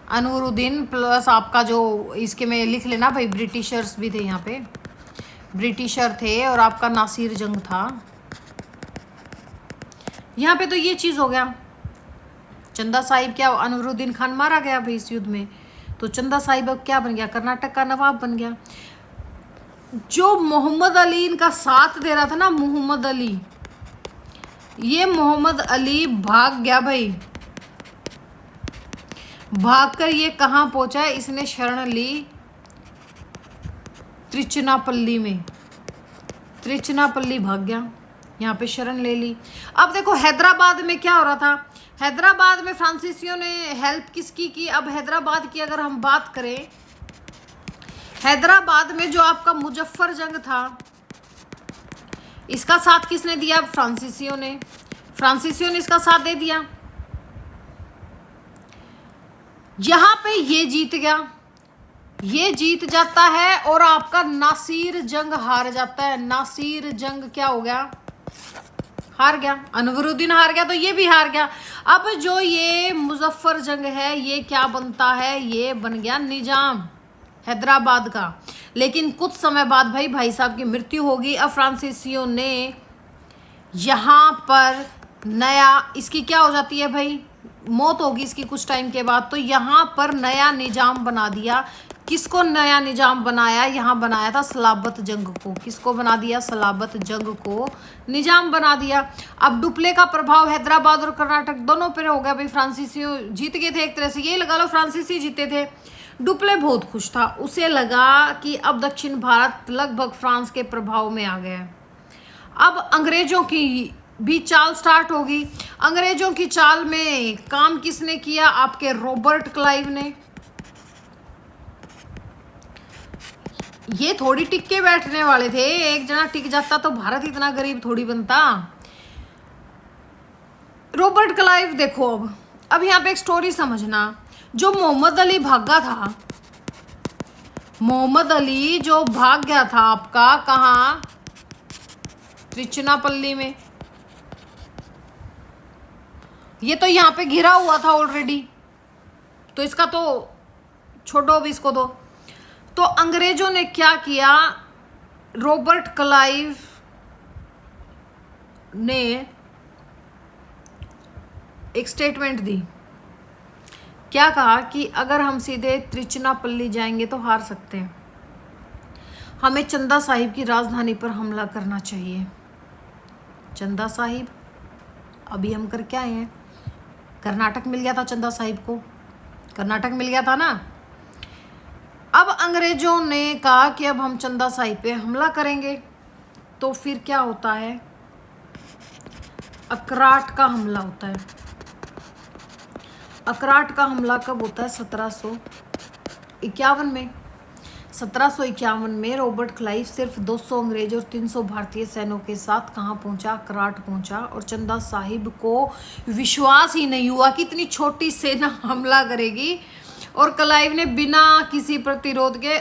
अनवरुद्दीन प्लस आपका जो इसके में लिख लेना भाई, ब्रिटिशर्स भी थे यहाँ पे, ब्रिटिशर थे और आपका नासिर जंग था यहाँ पे। तो ये चीज़ हो गया। चंदा साहिब क्या? अनवरुद्दीन खान मारा गया भाई इस युद्ध में। तो चंदा साहिब अब क्या बन गया? कर्नाटक का नवाब बन गया। जो मोहम्मद अली इनका साथ दे रहा था ना, मोहम्मद अली, ये मोहम्मद अली भाग गया भाई। भागकर ये कहाँ पहुंचा है? इसने शरण ली त्रिचनापल्ली में। त्रिचनापल्ली भाग गया, यहाँ पे शरण ले ली। अब देखो हैदराबाद में क्या हो रहा था? हैदराबाद में फ्रांसीसियों ने हेल्प किसकी की? अब हैदराबाद की अगर हम बात करें, हैदराबाद में जो आपका मुजफ्फर जंग था, इसका साथ किसने दिया? फ्रांसीसियों ने। फ्रांसीसियों ने इसका साथ दे दिया। यहां पे ये जीत गया, ये जीत जाता है और आपका नासिर जंग हार जाता है। नासिर जंग क्या हो गया? हार गया। अनवरुद्दीन हार गया तो ये भी हार गया। अब जो ये मुजफ्फर जंग है ये क्या बनता है? ये बन गया निजाम हैदराबाद का। लेकिन कुछ समय बाद भाई साहब की मृत्यु होगी। अब फ्रांसीसियों ने यहाँ पर नया, इसकी क्या हो जाती है भाई? मौत होगी इसकी कुछ टाइम के बाद। तो यहाँ पर नया निजाम बना दिया। किसको नया निजाम बनाया? यहाँ बनाया था सलाबत जंग को। किसको बना दिया? सलाबत जंग को निजाम बना दिया। अब डुप्ले का प्रभाव हैदराबाद और कर्नाटक दोनों पर हो गया भाई। फ्रांसीसियों जीत गए थे एक तरह से, ये लगा लो फ्रांसीसी जीते थे। डुप्ले बहुत खुश था, उसे लगा कि अब दक्षिण भारत लगभग फ्रांस के प्रभाव में आ गया है। अब अंग्रेजों की भी चाल स्टार्ट होगी। अंग्रेजों की चाल में काम किसने किया? आपके रॉबर्ट क्लाइव ने। ये थोड़ी टिक के बैठने वाले थे, एक जना टिक जाता तो भारत इतना गरीब थोड़ी बनता। रॉबर्ट क्लाइव देखो, अब यहाँ पे एक स्टोरी समझना। जो मोहम्मद अली भागा था, मोहम्मद अली जो भाग गया था आपका, कहाँ, त्रिचनापल्ली में। ये तो यहाँ पे घिरा हुआ था ऑलरेडी, तो इसका तो छोड़ो, अब इसको दो। तो अंग्रेजों ने क्या किया, रॉबर्ट क्लाइव ने एक स्टेटमेंट दी। क्या कहा कि अगर हम सीधे त्रिचनापल्ली जाएंगे तो हार सकते हैं, हमें चंदा साहिब की राजधानी पर हमला करना चाहिए। चंदा साहिब अभी हम करके आए हैं, कर्नाटक मिल गया था चंदा साहिब को, कर्नाटक मिल गया था ना। अब अंग्रेजों ने कहा कि अब हम चंदा साहिब पे हमला करेंगे। तो फिर क्या होता है, अकराट का हमला होता है। अकराट का हमला कब होता है, 1751 में। 1751 में रॉबर्ट क्लाइव सिर्फ 200 अंग्रेज और 300 भारतीय सैनिकों के साथ कहाँ पहुंचा, अकराट पहुंचा। और चंदा साहिब को विश्वास ही नहीं हुआ कि इतनी छोटी सेना हमला करेगी, और क्लाइव ने बिना किसी प्रतिरोध के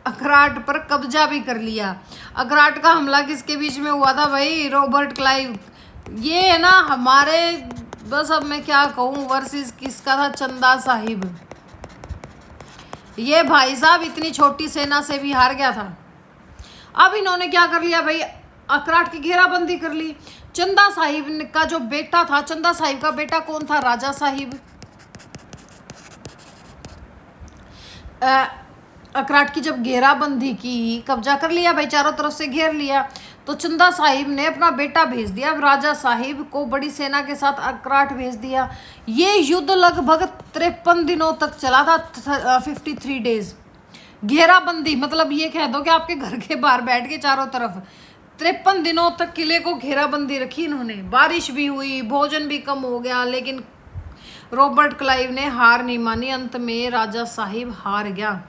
अकराट पर कब्जा भी कर लिया। अकराट का हमला किसके बीच में हुआ था भाई, रॉबर्ट क्लाइव। ये है ना हमारे, बस अब मैं क्या कहूँ, वर्सेस किसका था, चंदा साहिब। ये भाई साहब इतनी छोटी सेना से भी हार गया था। अब इन्होंने क्या कर लिया भाई, अकराट की घेराबंदी कर ली। चंदा साहिब का जो बेटा था, चंदा साहिब का बेटा कौन था, राजा साहिब। अकराट की जब घेराबंदी की, कब्जा कर लिया भाई, चारों तरफ से घेर लिया, तो चंदा साहिब ने अपना बेटा भेज दिया, राजा साहिब को बड़ी सेना के साथ अकराट भेज दिया। ये युद्ध लगभग 53 दिनों तक चला था, 53 डेज। घेराबंदी मतलब ये कह दो कि आपके घर के बाहर बैठ के चारों तरफ 53 दिनों तक किले को घेराबंदी रखी इन्होंने। बारिश भी हुई, भोजन भी कम हो गया, लेकिन रॉबर्ट क्लाइव ने हार नहीं मानी। अंत में राजा साहिब हार गया,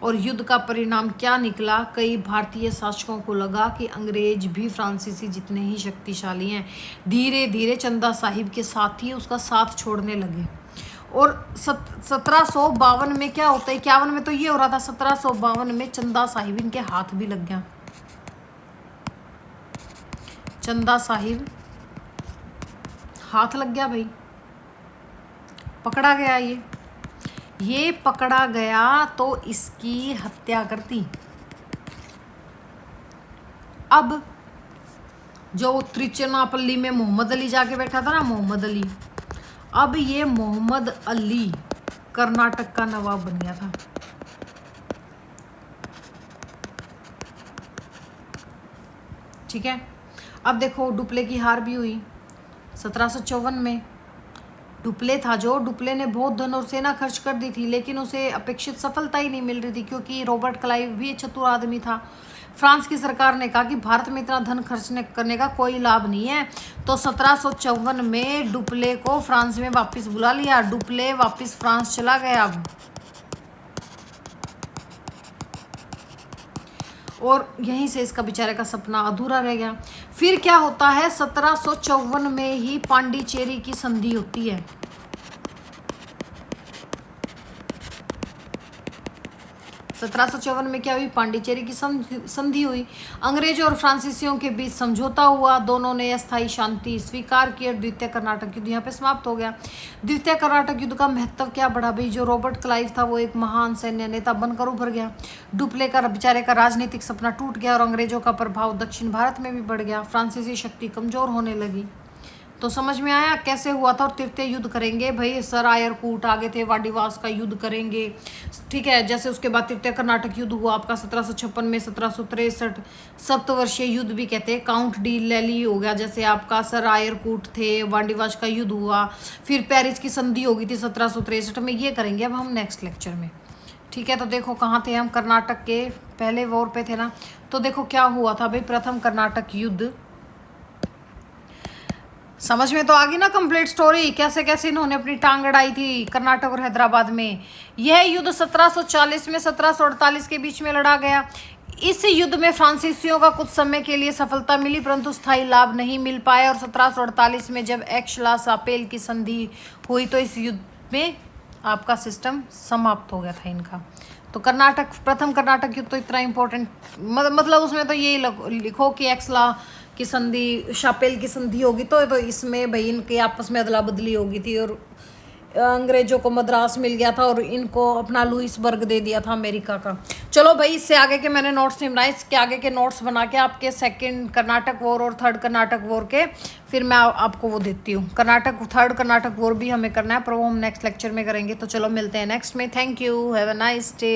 और युद्ध का परिणाम क्या निकला, कई भारतीय शासकों को लगा कि अंग्रेज भी फ्रांसीसी जितने ही शक्तिशाली हैं। धीरे धीरे चंदा साहिब के साथ ही उसका साथ छोड़ने लगे। और 1752 में क्या होता है, 51 में तो ये हो रहा था, 1752 में चंदा साहिब इनके हाथ भी लग गया। चंदा साहिब हाथ लग गया भाई, पकड़ा गया। ये पकड़ा गया तो इसकी हत्या कर दी। अब जो त्रिचनापल्ली में मोहम्मद अली जाके बैठा था ना, मोहम्मद अली, अब ये मोहम्मद अली कर्नाटक का नवाब बन गया था। ठीक है, अब देखो डुप्ले की हार भी हुई 1754 में। डुप्ले था जो, डुप्ले ने बहुत धन और सेना खर्च कर दी थी, लेकिन उसे अपेक्षित सफलता ही नहीं मिल रही थी, क्योंकि रॉबर्ट क्लाइव भी एक चतुर आदमी था। फ्रांस की सरकार ने कहा कि भारत में इतना धन खर्च करने का कोई लाभ नहीं है, तो 1754 में डुप्ले को फ्रांस में वापस बुला लिया। डुप्ले वापस फ्रांस चला गया अब, और यहीं से इसका बेचारे का सपना अधूरा रह गया। फिर क्या होता है, 1754 में ही पांडिचेरी की संधि होती है। 1754 में क्या हुई, पांडिचेरी की संधि हुई। अंग्रेजों और फ्रांसीसियों के बीच समझौता हुआ, दोनों ने अस्थायी शांति स्वीकार की, और द्वितीय कर्नाटक युद्ध यहाँ पे समाप्त हो गया। द्वितीय कर्नाटक युद्ध का महत्व क्या बढ़ा भाई, जो रॉबर्ट क्लाइव था वो एक महान सैन्य नेता बनकर उभर गया। डुप्ले का बेचारे का राजनीतिक सपना टूट गया, और अंग्रेजों का प्रभाव दक्षिण भारत में भी बढ़ गया। फ्रांसीसी शक्ति कमजोर होने लगी। तो समझ में आया कैसे हुआ था। और तृतीय युद्ध करेंगे भाई, सर आयरकूट आगे थे, वाडिवास का युद्ध करेंगे, ठीक है। जैसे उसके बाद तृतीय कर्नाटक युद्ध हुआ आपका 1756 में। 1763 सप्तवर्षीय युद्ध भी कहते हैं, काउंट डी लैली हो गया, जैसे आपका सर आयरकूट थे, वाडिवास का युद्ध हुआ, फिर पेरिस की संधि हो गई थी 1763 में। ये करेंगे अब हम नेक्स्ट लेक्चर में, ठीक है। तो देखो कहाँ थे हम, कर्नाटक के पहले वॉर पे थे ना। तो देखो क्या हुआ था भाई, प्रथम कर्नाटक युद्ध समझ में तो आ गई ना कंप्लीट स्टोरी, कैसे कैसे इन्होंने अपनी टांग अड़ाई थी कर्नाटक और हैदराबाद में। यह युद्ध 1740 में 1748 के बीच में लड़ा गया। इस युद्ध में फ्रांसीसियों का कुछ समय के लिए सफलता मिली, परंतु स्थायी लाभ नहीं मिल पाया। और 1748 में जब एक्श-ला-सापेल की संधि हुई तो इस युद्ध में आपका सिस्टम समाप्त हो गया था इनका। तो कर्नाटक, प्रथम कर्नाटक युद्ध तो इतना इम्पोर्टेंट, मतलब उसमें तो यही लिखो कि एक्सला की संधि, शापेल की संधि होगी तो इसमें भाई इनके आपस में अदला बदली होगी थी और अंग्रेजों को मद्रास मिल गया था और इनको अपना लुइसबर्ग दे दिया था अमेरिका का। चलो भाई, इससे आगे के मैंने नोट्स नहीं बनाए, इसके आगे के नोट्स बना के आपके सेकंड कर्नाटक वॉर और थर्ड कर्नाटक वॉर के फिर मैं आपको वो देती हूँ। थर्ड कर्नाटक वॉर भी हमें करना है, पर वो हम नेक्स्ट लेक्चर में करेंगे। तो चलो मिलते हैं नेक्स्ट में। Thank you, have a nice day.